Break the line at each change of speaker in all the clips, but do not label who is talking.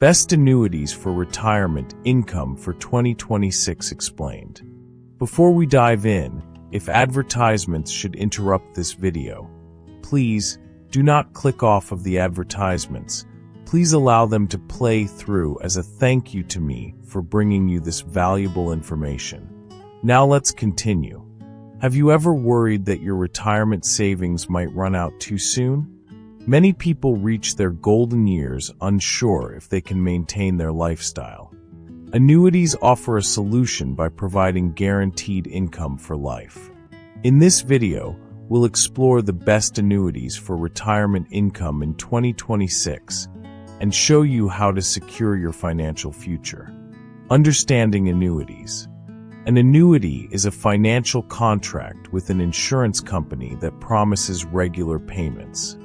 Best annuities for retirement income for 2026 explained. Before we dive in, if advertisements should interrupt this video, please do not click off of the advertisements. Please allow them to play through as a thank you to me for bringing you this valuable information. Now let's continue. Have you ever worried that your retirement savings might run out too soon? Many people reach their golden years unsure if they can maintain their lifestyle. Annuities offer a solution by providing guaranteed income for life. In this video, we'll explore the best annuities for retirement income in 2026 and show you how to secure your financial future. Understanding annuities. An annuity is a financial contract with an insurance company that promises regular payments.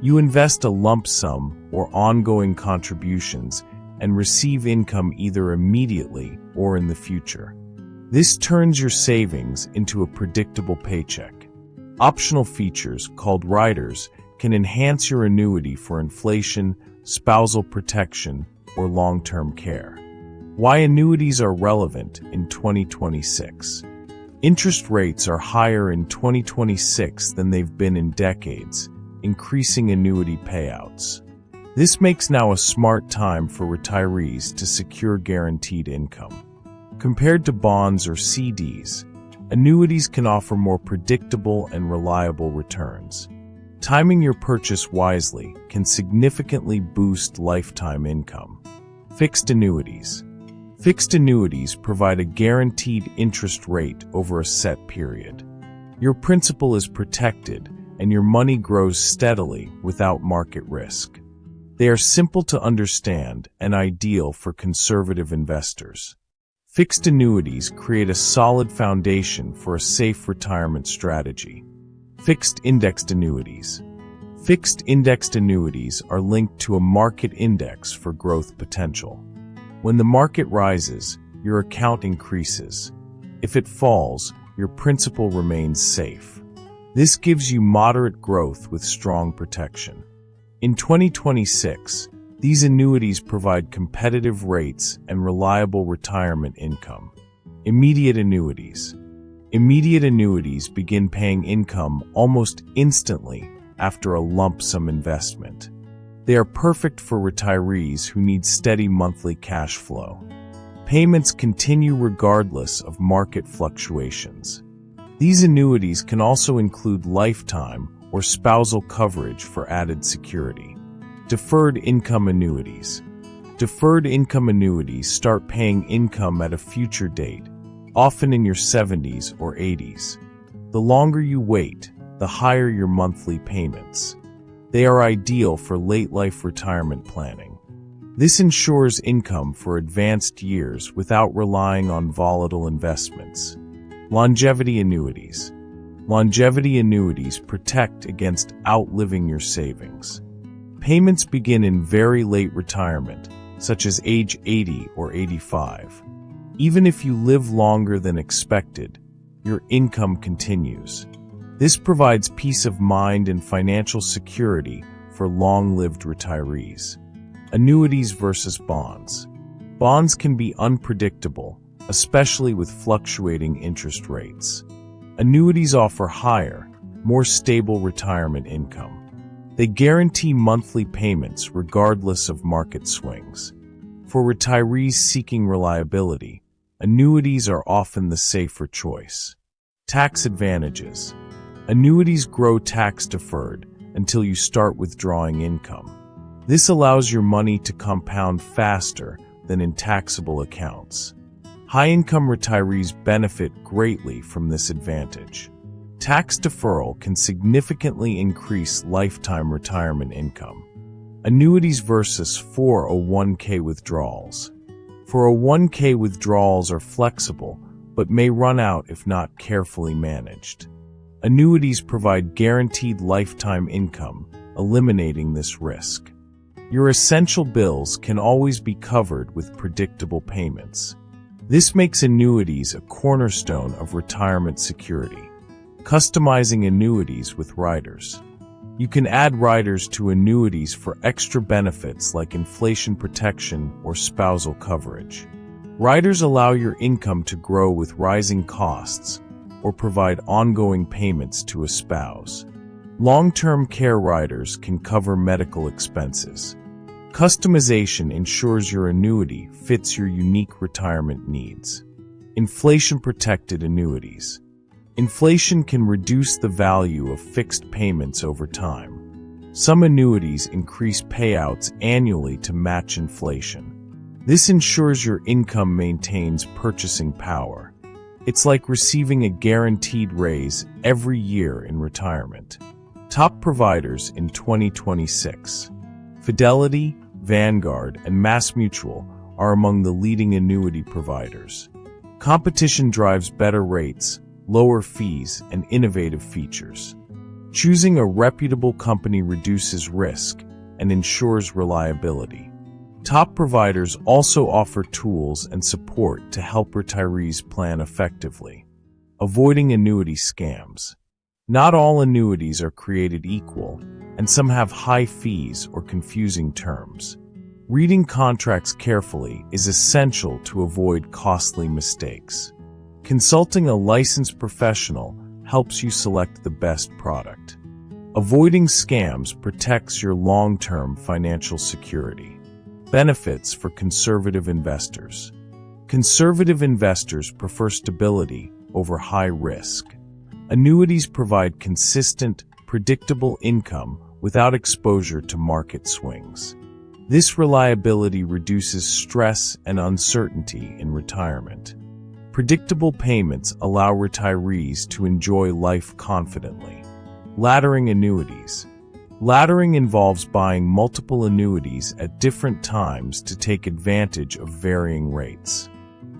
You invest a lump sum or ongoing contributions and receive income either immediately or in the future. This turns your savings into a predictable paycheck. Optional features, called riders, can enhance your annuity for inflation, spousal protection, or long-term care. Why annuities are relevant in 2026. Interest rates are higher in 2026 than they've been in decades, increasing annuity payouts. This makes now a smart time for retirees to secure guaranteed income. Compared to bonds or CDs, annuities can offer more predictable and reliable returns. Timing your purchase wisely can significantly boost lifetime income. Fixed annuities. Fixed annuities provide a guaranteed interest rate over a set period. Your principal is protected, and your money grows steadily without market risk. They are simple to understand and ideal for conservative investors. Fixed annuities create a solid foundation for a safe retirement strategy. Fixed indexed annuities. Fixed indexed annuities are linked to a market index for growth potential. When the market rises, your account increases. If it falls, your principal remains safe. This gives you moderate growth with strong protection. In 2026, these annuities provide competitive rates and reliable retirement income. Immediate annuities. Immediate annuities begin paying income almost instantly after a lump sum investment. They are perfect for retirees who need steady monthly cash flow. Payments continue regardless of market fluctuations. These annuities can also include lifetime or spousal coverage for added security. Deferred income annuities. Deferred income annuities start paying income at a future date, often in your 70s or 80s. The longer you wait, the higher your monthly payments. They are ideal for late-life retirement planning. This ensures income for advanced years without relying on volatile investments. Longevity annuities. Longevity annuities protect against outliving your savings. Payments begin in very late retirement, such as age 80 or 85. Even if you live longer than expected, your income continues. This provides peace of mind and financial security for long-lived retirees. Annuities versus bonds. Bonds can be unpredictable, especially with fluctuating interest rates. Annuities offer higher, more stable retirement income. They guarantee monthly payments regardless of market swings. For retirees seeking reliability, annuities are often the safer choice. Tax advantages. Annuities grow tax-deferred until you start withdrawing income. This allows your money to compound faster than in taxable accounts. High-income retirees benefit greatly from this advantage. Tax deferral can significantly increase lifetime retirement income. Annuities versus 401k withdrawals. 401k withdrawals are flexible, but may run out if not carefully managed. Annuities provide guaranteed lifetime income, eliminating this risk. Your essential bills can always be covered with predictable payments. This makes annuities a cornerstone of retirement security. Customizing annuities with riders. You can add riders to annuities for extra benefits like inflation protection or spousal coverage. Riders allow your income to grow with rising costs or provide ongoing payments to a spouse. Long-term care riders can cover medical expenses. Customization ensures your annuity fits your unique retirement needs. Inflation-protected annuities. Inflation can reduce the value of fixed payments over time. Some annuities increase payouts annually to match inflation. This ensures your income maintains purchasing power. It's like receiving a guaranteed raise every year in retirement. Top providers in 2026. Fidelity, Vanguard, and MassMutual are among the leading annuity providers. Competition drives better rates, lower fees, and innovative features. Choosing a reputable company reduces risk and ensures reliability. Top providers also offer tools and support to help retirees plan effectively. Avoiding annuity scams. Not all annuities are created equal, and some have high fees or confusing terms. Reading contracts carefully is essential to avoid costly mistakes. Consulting a licensed professional helps you select the best product. Avoiding scams protects your long-term financial security. Benefits for conservative investors. Conservative investors prefer stability over high risk. Annuities provide consistent, predictable income without exposure to market swings. This reliability reduces stress and uncertainty in retirement. Predictable payments allow retirees to enjoy life confidently. Laddering annuities. Laddering involves buying multiple annuities at different times to take advantage of varying rates.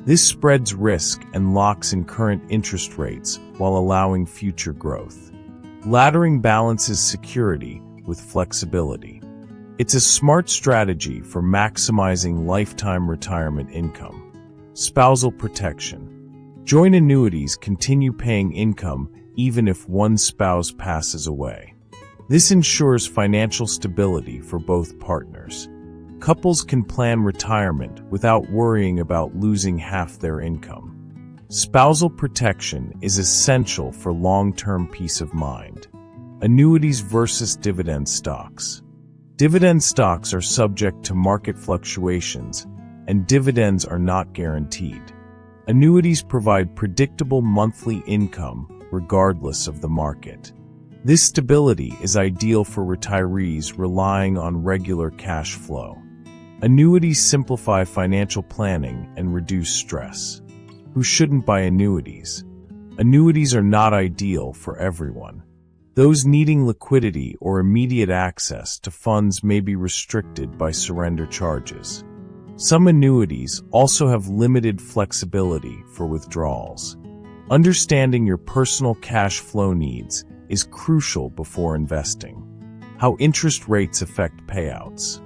This spreads risk and locks in current interest rates while allowing future growth. Laddering balances security with flexibility. It's a smart strategy for maximizing lifetime retirement income. Spousal protection. Joint annuities continue paying income even if one spouse passes away. This ensures financial stability for both partners. Couples can plan retirement without worrying about losing half their income. Spousal protection is essential for long-term peace of mind. Annuities versus dividend stocks. Dividend stocks are subject to market fluctuations, and dividends are not guaranteed. Annuities provide predictable monthly income regardless of the market. This stability is ideal for retirees relying on regular cash flow. Annuities simplify financial planning and reduce stress. Who shouldn't buy annuities? Annuities are not ideal for everyone. Those needing liquidity or immediate access to funds may be restricted by surrender charges. Some annuities also have limited flexibility for withdrawals. Understanding your personal cash flow needs is crucial before investing. How interest rates affect payouts.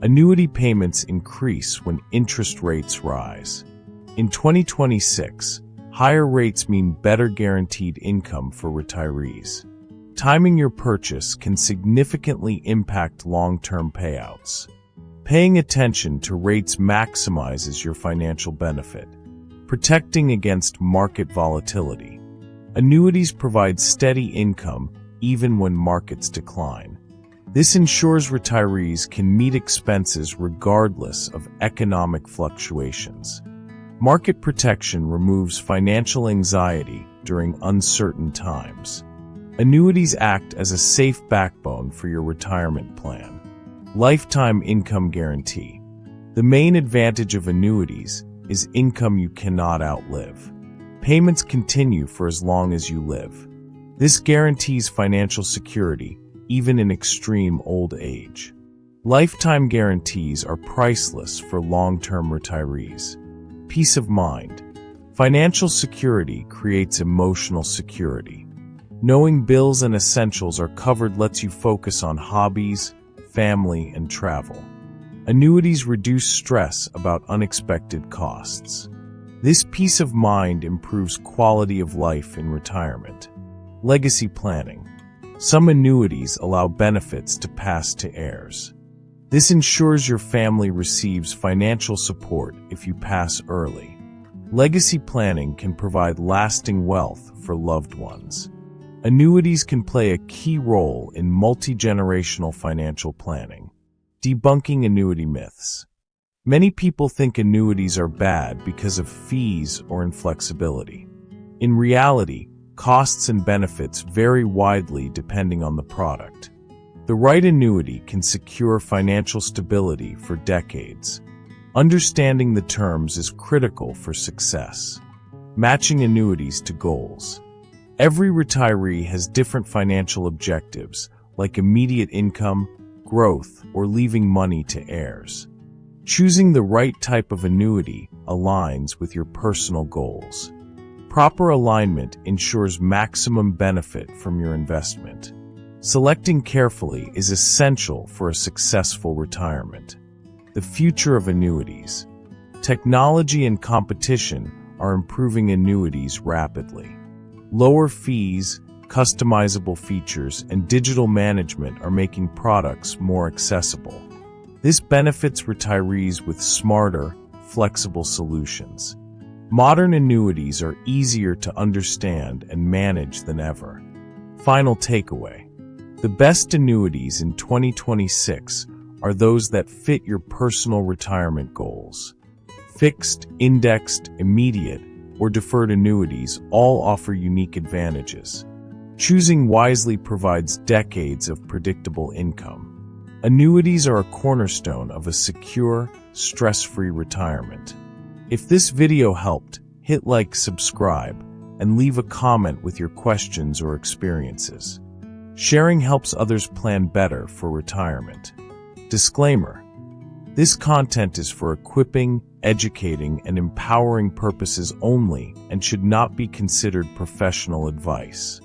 Annuity payments increase when interest rates rise. In 2026, higher rates mean better guaranteed income for retirees. Timing your purchase can significantly impact long-term payouts. Paying attention to rates maximizes your financial benefit. Protecting against market volatility. Annuities provide steady income even when markets decline. This ensures retirees can meet expenses regardless of economic fluctuations. Market protection removes financial anxiety during uncertain times. Annuities act as a safe backbone for your retirement plan. Lifetime income guarantee. The main advantage of annuities is income you cannot outlive. Payments continue for as long as you live. This guarantees financial security even in extreme old age. Lifetime guarantees are priceless for long-term retirees. Peace of mind. Financial security creates emotional security. Knowing bills and essentials are covered lets you focus on hobbies, family, and travel. Annuities reduce stress about unexpected costs. This peace of mind improves quality of life in retirement. Legacy planning. Some annuities allow benefits to pass to heirs. This ensures your family receives financial support if you pass early. Legacy planning can provide lasting wealth for loved ones. Annuities can play a key role in multi-generational financial planning. Debunking annuity myths. Many people think annuities are bad because of fees or inflexibility. In reality, costs and benefits vary widely depending on the product. The right annuity can secure financial stability for decades. Understanding the terms is critical for success. Matching annuities to goals. Every retiree has different financial objectives, like immediate income, growth, or leaving money to heirs. Choosing the right type of annuity aligns with your personal goals. Proper alignment ensures maximum benefit from your investment. Selecting carefully is essential for a successful retirement. The future of annuities. Technology and competition are improving annuities rapidly. Lower fees, customizable features, and digital management are making products more accessible. This benefits retirees with smarter, flexible solutions. Modern annuities are easier to understand and manage than ever. Final takeaway. The best annuities in 2026 are those that fit your personal retirement goals. Fixed, indexed, immediate, or deferred annuities all offer unique advantages. Choosing wisely provides decades of predictable income. Annuities are a cornerstone of a secure, stress-free retirement. If this video helped, hit like, subscribe, and leave a comment with your questions or experiences. Sharing helps others plan better for retirement. Disclaimer: this content is for equipping, educating, and empowering purposes only and should not be considered professional advice.